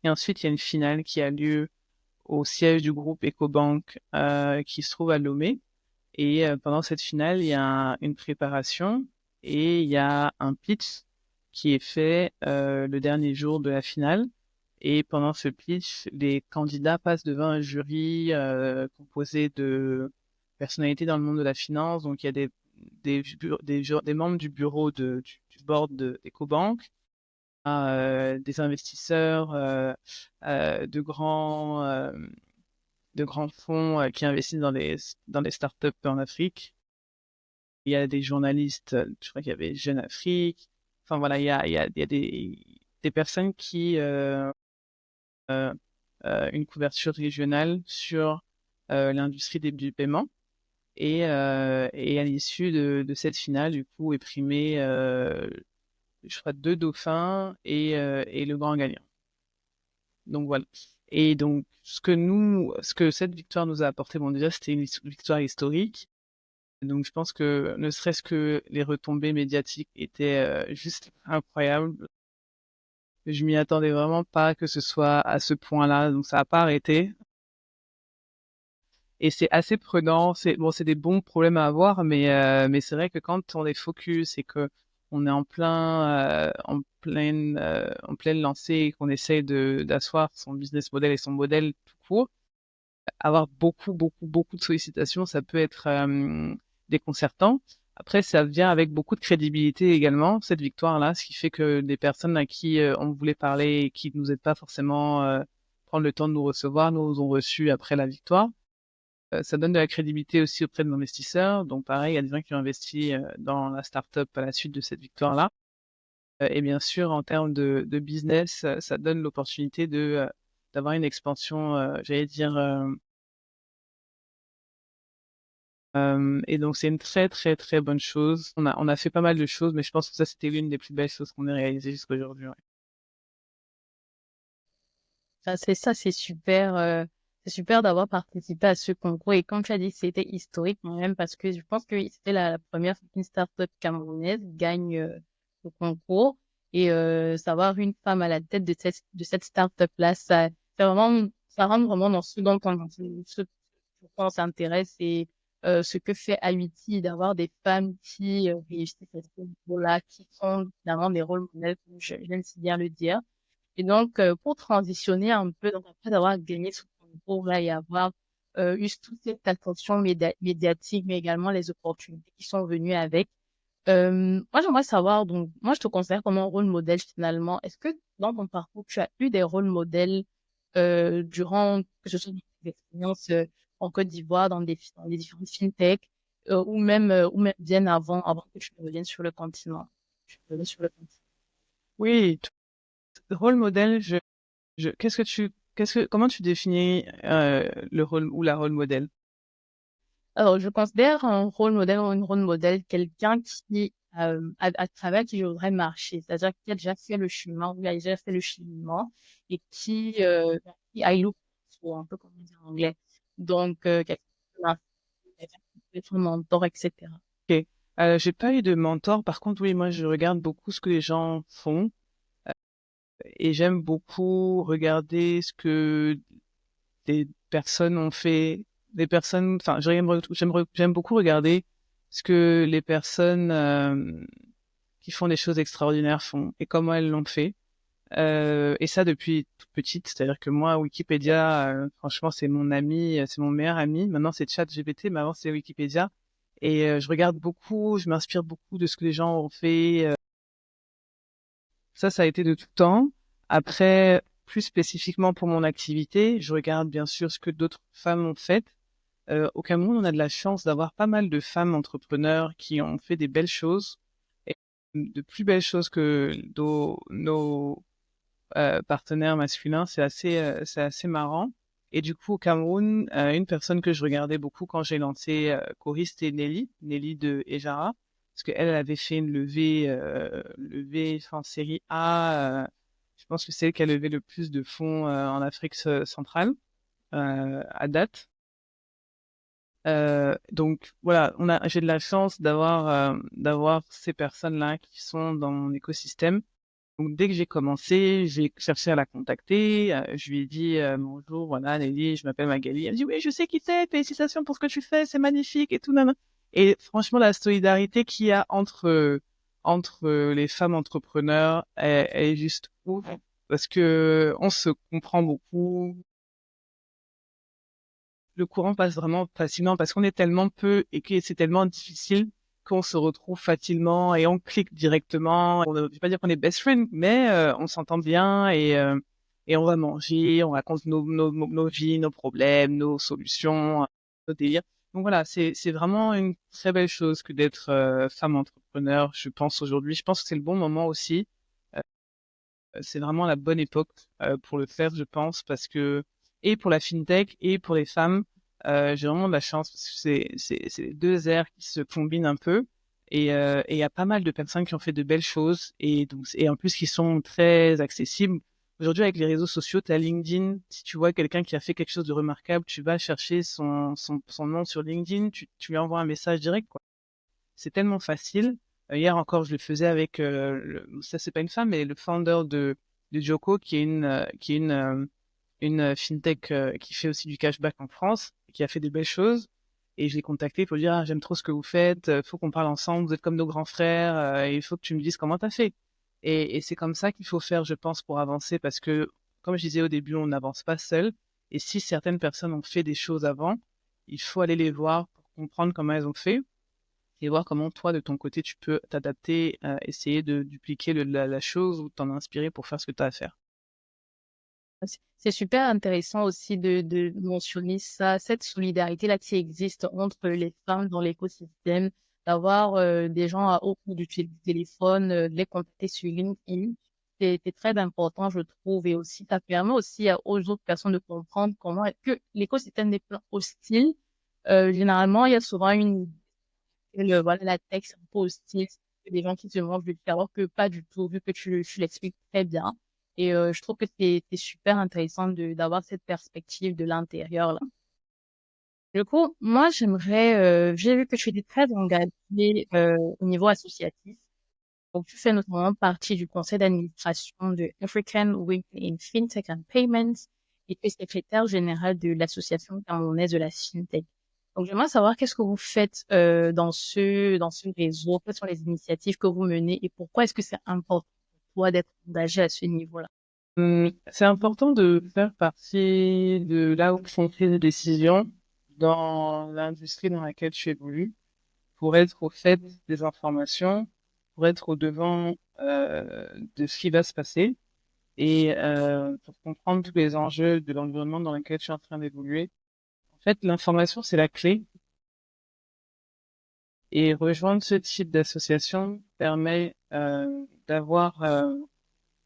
Et ensuite, il y a une finale qui a lieu au siège du groupe EcoBank qui se trouve à Lomé. Et pendant cette finale, il y a une préparation et il y a un pitch qui est fait le dernier jour de la finale. Et pendant ce pitch, les candidats passent devant un jury composé de personnalités dans le monde de la finance. Donc, il y a des membres du bureau du board d'EcoBank, des investisseurs, de grands fonds qui investissent dans les startups en Afrique. Il y a des journalistes, je crois qu'il y avait Jeune Afrique. Enfin voilà, il y a des personnes qui euh, une couverture régionale sur l'industrie du paiement. Et à l'issue de cette finale, du coup, est primé, je crois, 2 dauphins et le grand gagnant. Donc voilà. Et donc, ce que cette victoire nous a apporté, bon, déjà, c'était une victoire historique. Donc, je pense que ne serait-ce que les retombées médiatiques étaient juste incroyables. Je m'y attendais vraiment pas que ce soit à ce point-là, donc ça n'a pas arrêté. Et c'est assez prenant. C'est des bons problèmes à avoir, mais c'est vrai que quand on est focus et que on est en pleine lancée et qu'on essaye d'asseoir son business model et son modèle tout court, avoir beaucoup, beaucoup, beaucoup de sollicitations, ça peut être déconcertant. Après, ça vient avec beaucoup de crédibilité également, cette victoire-là, ce qui fait que des personnes à qui on voulait parler et qui nous aident pas forcément prendre le temps de nous recevoir, nous ont reçus après la victoire. Ça donne de la crédibilité aussi auprès de l'investisseur. Donc pareil, il y a des gens qui ont investi dans la startup à la suite de cette victoire-là. Et bien sûr, en termes de business, ça donne l'opportunité d'avoir une expansion, j'allais dire. Et donc c'est une très très très bonne chose. On a fait pas mal de choses, mais je pense que ça c'était l'une des plus belles choses qu'on ait réalisées jusqu'à aujourd'hui. Ouais. C'est ça, c'est super d'avoir participé à ce concours. Et comme tu as dit, c'était historique quand même parce que je pense que c'était la première fois qu'une start-up camerounaise gagne le concours. Et savoir une femme à la tête de cette start-up-là, ça rentre vraiment dans ce dont pourquoi on s'intéresse et ce que fait Haïti d'avoir des femmes qui réussissent à ce niveau-là, qui sont finalement des rôles modèles, comme j'aime si bien le dire. Et donc, pour transitionner un peu, donc après avoir gagné ce concours-là et avoir eu toute cette attention médiatique, mais également les opportunités qui sont venues avec, moi, j'aimerais savoir, donc, moi, je te considère comme un rôle modèle finalement. Est-ce que dans ton parcours, tu as eu des rôles modèles durant, que ce soit dans tes expériences en Côte d'Ivoire, dans les différentes fintechs, ou même bien avant que tu ne reviennes sur le continent? Tu reviennes sur le continent. Oui, rôle modèle, comment tu définis le rôle ou la rôle modèle? Alors, je considère un rôle modèle ou une rôle modèle quelqu'un qui, à travers qui je voudrais marcher. C'est-à-dire qui a déjà fait le chemin, ou qui a déjà fait le cheminement et qui a eu un peu comme on dit en anglais. Donc, quelqu'un qui peut être un mentor, etc. Ok. J'ai pas eu de mentor. Par contre, oui, moi, je regarde beaucoup ce que les gens font et j'aime beaucoup regarder ce que des personnes ont fait, des personnes, enfin, j'aime beaucoup regarder ce que les personnes qui font des choses extraordinaires font et comment elles l'ont fait. Et ça depuis toute petite, c'est-à-dire que moi, Wikipédia, franchement, c'est mon ami, c'est mon meilleur ami. Maintenant, c'est ChatGPT, mais avant, c'est Wikipédia. Et je regarde beaucoup, je m'inspire beaucoup de ce que les gens ont fait. Ça a été de tout temps. Après, plus spécifiquement pour mon activité, je regarde bien sûr ce que d'autres femmes ont fait. Au Cameroun, on a de la chance d'avoir pas mal de femmes entrepreneurs qui ont fait des belles choses, et de plus belles choses que nos partenaires masculins. C'est assez marrant. Et du coup, au Cameroun, une personne que je regardais beaucoup quand j'ai lancé Cori, c'était Nelly de Ejara, parce qu'elle avait fait une levée en série A. Je pense que c'est elle qui a levé le plus de fonds en Afrique centrale à date. Donc voilà, j'ai de la chance d'avoir ces personnes-là qui sont dans mon écosystème. Donc dès que j'ai commencé, j'ai cherché à la contacter. Je lui ai dit bonjour, voilà Nelly, je m'appelle Magali. Elle me dit oui, je sais qui c'est, félicitations pour ce que tu fais, c'est magnifique et tout. Nana. Et franchement, la solidarité qu'il y a entre les femmes entrepreneurs, elle est juste ouf parce que on se comprend beaucoup. Le courant passe vraiment facilement parce qu'on est tellement peu et que c'est tellement difficile qu'on se retrouve facilement et on clique directement. Je vais pas dire qu'on est best friend, mais on s'entend bien et on va manger, on raconte nos vies, nos problèmes, nos solutions, nos délires. Donc voilà, c'est vraiment une très belle chose que d'être femme entrepreneur, je pense aujourd'hui. Je pense que c'est le bon moment aussi. Euh, c'est vraiment la bonne époque pour le faire, je pense, parce que et pour la fintech et pour les femmes, j'ai vraiment de la chance parce que c'est les deux ères qui se combinent un peu et il y a pas mal de personnes qui ont fait de belles choses et en plus qui sont très accessibles. Aujourd'hui, avec les réseaux sociaux, tu as LinkedIn. Si tu vois quelqu'un qui a fait quelque chose de remarquable, tu vas chercher son nom sur LinkedIn, tu lui envoies un message direct, quoi. C'est tellement facile. Hier encore, je le faisais avec, ça c'est pas une femme, mais le founder de Joko, qui est une fintech qui fait aussi du cashback en France, qui a fait des belles choses. Et je l'ai contacté pour lui dire, ah, j'aime trop ce que vous faites, faut qu'on parle ensemble, vous êtes comme nos grands frères, et il faut que tu me dises comment t'as fait. Et c'est comme ça qu'il faut faire, je pense, pour avancer, parce que, comme je disais au début, on n'avance pas seul. Et si certaines personnes ont fait des choses avant, il faut aller les voir pour comprendre comment elles ont fait et voir comment toi, de ton côté, tu peux t'adapter, essayer de dupliquer la chose ou t'en inspirer pour faire ce que tu as à faire. C'est super intéressant aussi de mentionner ça, cette solidarité-là qui existe entre les femmes dans l'écosystème, d'avoir des gens au bout du téléphone, de les contacter sur LinkedIn. C'est très important, je trouve, et aussi ça permet aussi aux autres personnes de comprendre comment est que l'écosystème n'est pas hostile. Généralement, il y a souvent voilà, la tech, c'est un peu hostile, c'est des gens qui se mangent le alors que pas du tout, vu que tu l'expliques très bien. Et je trouve que c'est super intéressant d'avoir cette perspective de l'intérieur, là. Du coup, moi, j'ai vu que tu étais très engagée au niveau associatif. Donc, tu fais notamment partie du conseil d'administration de African Women in Fintech and Payments et tu es secrétaire générale de l'association camerounaise de la Fintech. Donc, j'aimerais savoir qu'est-ce que vous faites dans ce réseau, quelles sont les initiatives que vous menez et pourquoi est-ce que c'est important pour toi d'être engagé à ce niveau-là? C'est important de faire partie de là où sont prises les décisions dans l'industrie dans laquelle tu évolues, pour être au fait des informations, pour être au devant de ce qui va se passer et pour comprendre tous les enjeux de l'environnement dans lequel tu es en train d'évoluer. En fait, l'information, c'est la clé et rejoindre ce type d'association permet d'avoir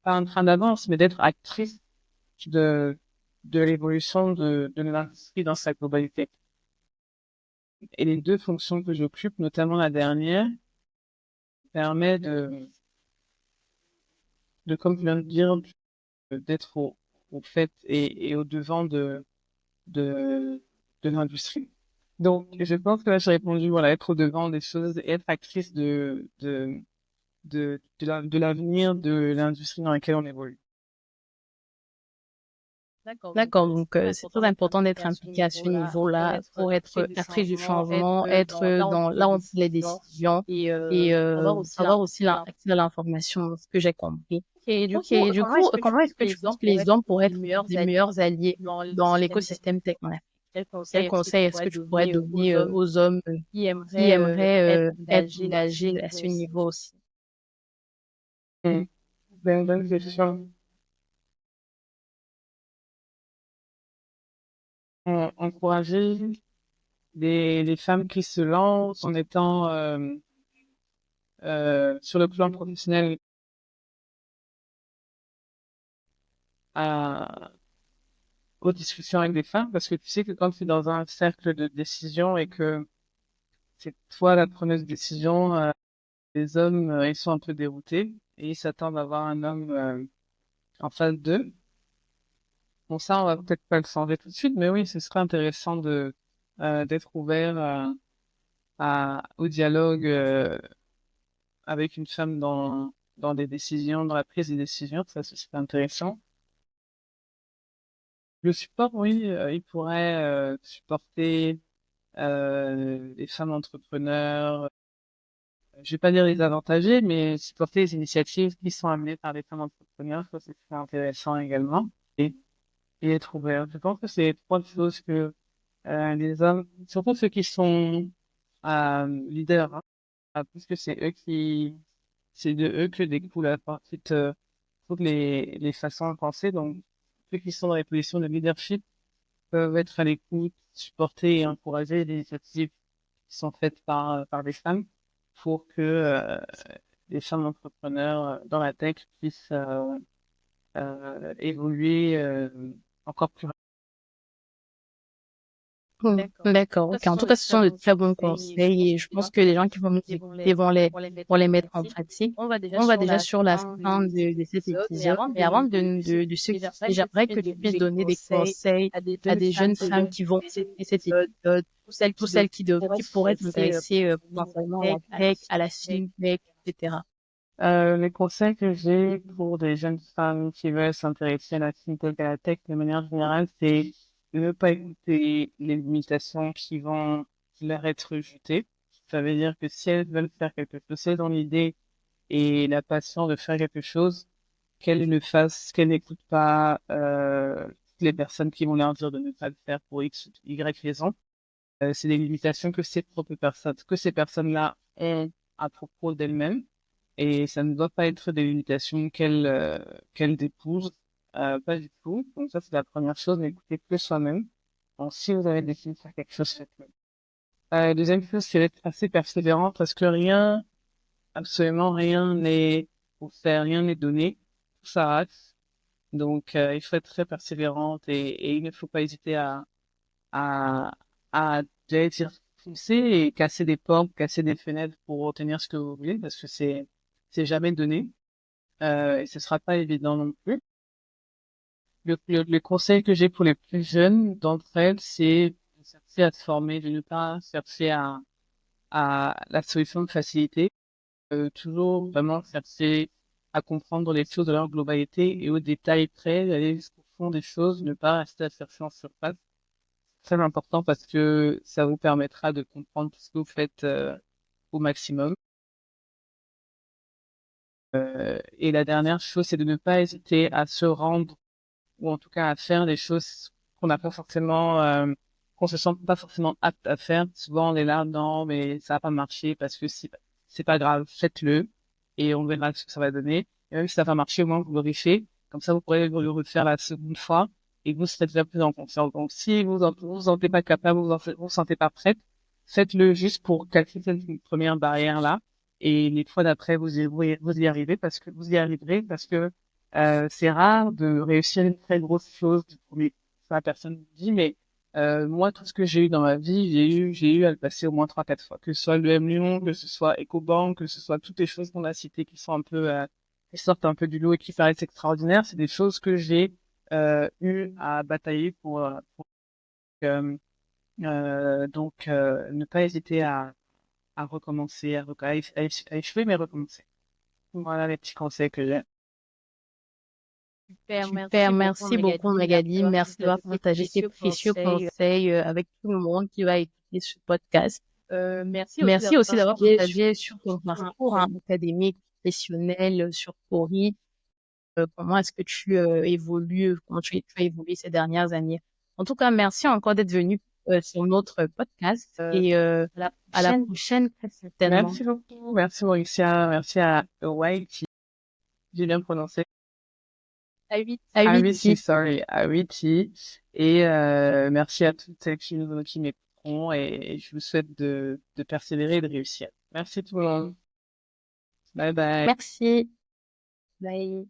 pas un train d'avance, mais d'être actrice de, de l'évolution de l'industrie dans sa globalité. Et les deux fonctions que j'occupe, notamment la dernière, permet comme je viens de dire, d'être au fait et au devant de, de l'industrie. Donc, je pense que là, j'ai répondu, voilà, être au devant des choses et être actrice de l'avenir de l'industrie dans laquelle on évolue. D'accord, donc c'est très important d'être impliqué à ce niveau-là pour être actrice du changement, être dans là où on prend les décisions et avoir aussi l'accès à l'information, ce que j'ai compris. Ok, du coup, comment est-ce que tu penses que les hommes pourraient être des meilleurs alliés dans l'écosystème tech? Quel conseil est-ce que tu pourrais donner aux hommes qui aimeraient être engagés à ce niveau aussi? Hmm. Bonne question. Encourager les femmes qui se lancent en étant sur le plan professionnel à, aux discussions avec des femmes, parce que tu sais que quand tu es dans un cercle de décision et que c'est toi la preneuse de décision, les hommes, ils sont un peu déroutés et ils s'attendent à avoir un homme en face d'eux. Bon, ça, on va peut-être pas le changer tout de suite, mais oui, ce serait intéressant d'être ouvert au dialogue avec une femme dans des décisions, dans la prise des décisions. Ça, ce serait intéressant. Le support, oui, il pourrait supporter les femmes entrepreneurs. Je vais pas dire les avantager, mais supporter les initiatives qui sont amenées par des femmes entrepreneurs, ça, c'est très intéressant également. Et, et être ouvert. Je pense que c'est trois choses que les hommes, surtout ceux qui sont leaders, hein, puisque c'est de eux que découle la partie toutes les façons de penser. Donc, ceux qui sont dans les positions de leadership peuvent être à l'écoute, supporter et encourager les initiatives qui sont faites par des femmes pour que les femmes entrepreneurs dans la tech puissent évoluer encore plus D'accord, ok. En tout cas, ce sont de très bons conseils et je pense que les gens qui vont nous écouter vont les mettre en pratique. On va déjà sur la fin de cet épisode. Mais avant de se quitter, j'aimerais que tu puisses donner des conseils à des jeunes femmes qui vont écouter cet épisode, pour celles qui pourraient s'intéresser potentiellement à la tech, à la fintech, etc. les conseils que j'ai pour des jeunes femmes qui veulent s'intéresser à la fintech et à la tech de manière générale, c'est de ne pas écouter les limitations qui vont leur être jetées. Ça veut dire que si elles veulent faire quelque chose, si elles ont l'idée et la passion de faire quelque chose, qu'elles le fassent, qu'elles n'écoutent pas les personnes qui vont leur dire de ne pas le faire pour X, Y raison. C'est des limitations que ces personnes-là ont à propos d'elles-mêmes, et ça ne doit pas être des limitations qu'elles déposent, pas du tout. Donc ça, c'est la première chose, n'écoutez que soi-même. Donc, si vous avez décidé de faire quelque chose, faites-le. Deuxième chose, c'est d'être assez persévérant parce que rien, absolument rien n'est offert, rien n'est donné. Tout ça rate. Donc, il faut être très persévérante et il ne faut pas hésiter à, j'allais dire, pousser et casser des portes, casser des fenêtres pour obtenir ce que vous voulez parce que c'est jamais donné, et ce sera pas évident non plus. Le conseil que j'ai pour les plus jeunes d'entre elles, c'est de chercher à se former, de ne pas chercher à la solution de facilité, toujours vraiment chercher à comprendre les choses de leur globalité et au détail près, d'aller jusqu'au fond des choses, ne pas rester à chercher en surface. Très important parce que ça vous permettra de comprendre tout ce que vous faites au maximum. Et la dernière chose, c'est de ne pas hésiter à se rendre ou en tout cas à faire des choses qu'on n'a pas forcément, qu'on se sent pas forcément apte à faire. Souvent, on est là, non, mais ça va pas marcher parce que c'est pas grave, faites-le et on verra ce que ça va donner. Et même si ça va pas marcher, au moins vous l'aurez fait. Comme ça, vous pourrez le refaire la seconde fois et vous serez déjà plus en confiance. Donc, si vous sentez pas capable, vous sentez pas prête, faites-le juste pour casser cette première barrière-là. Et les fois d'après, vous y arrivez parce que vous y arriverez parce que c'est rare de réussir une très grosse chose du premier coup. Ça, personne ne dit, mais moi, tout ce que j'ai eu dans ma vie, j'ai eu à le passer au moins 3, 4 fois. Que ce soit le M Lyon, que ce soit EcoBank, que ce soit toutes les choses qu'on a citées qui sont un peu, qui sortent un peu du lot et qui paraissent extraordinaires, c'est des choses que j'ai eu à batailler euh, ne pas hésiter à recommencer, à échouer, mais recommencer. Voilà les petits conseils que j'ai. Super, Super, merci beaucoup merci beaucoup Magali. Merci d'avoir partagé ces précieux conseils. conseils avec tout le monde qui va écouter ce podcast. Merci aussi d'avoir Partagé partagé sur ton parcours académique, professionnel, sur Pori. Comment est-ce que tu évolues, comment tu as évolué ces dernières années. En tout cas, merci encore d'être venu sur notre podcast et à la prochaine, très certainement. Merci beaucoup. Merci Mauricia. Merci à White qui j'ai bien prononcé. Aviti. Sorry, Awiti. Et merci à toutes celles qui m'écouteront et je vous souhaite de persévérer et de réussir. Merci tout le monde. Bye bye. Merci. Bye.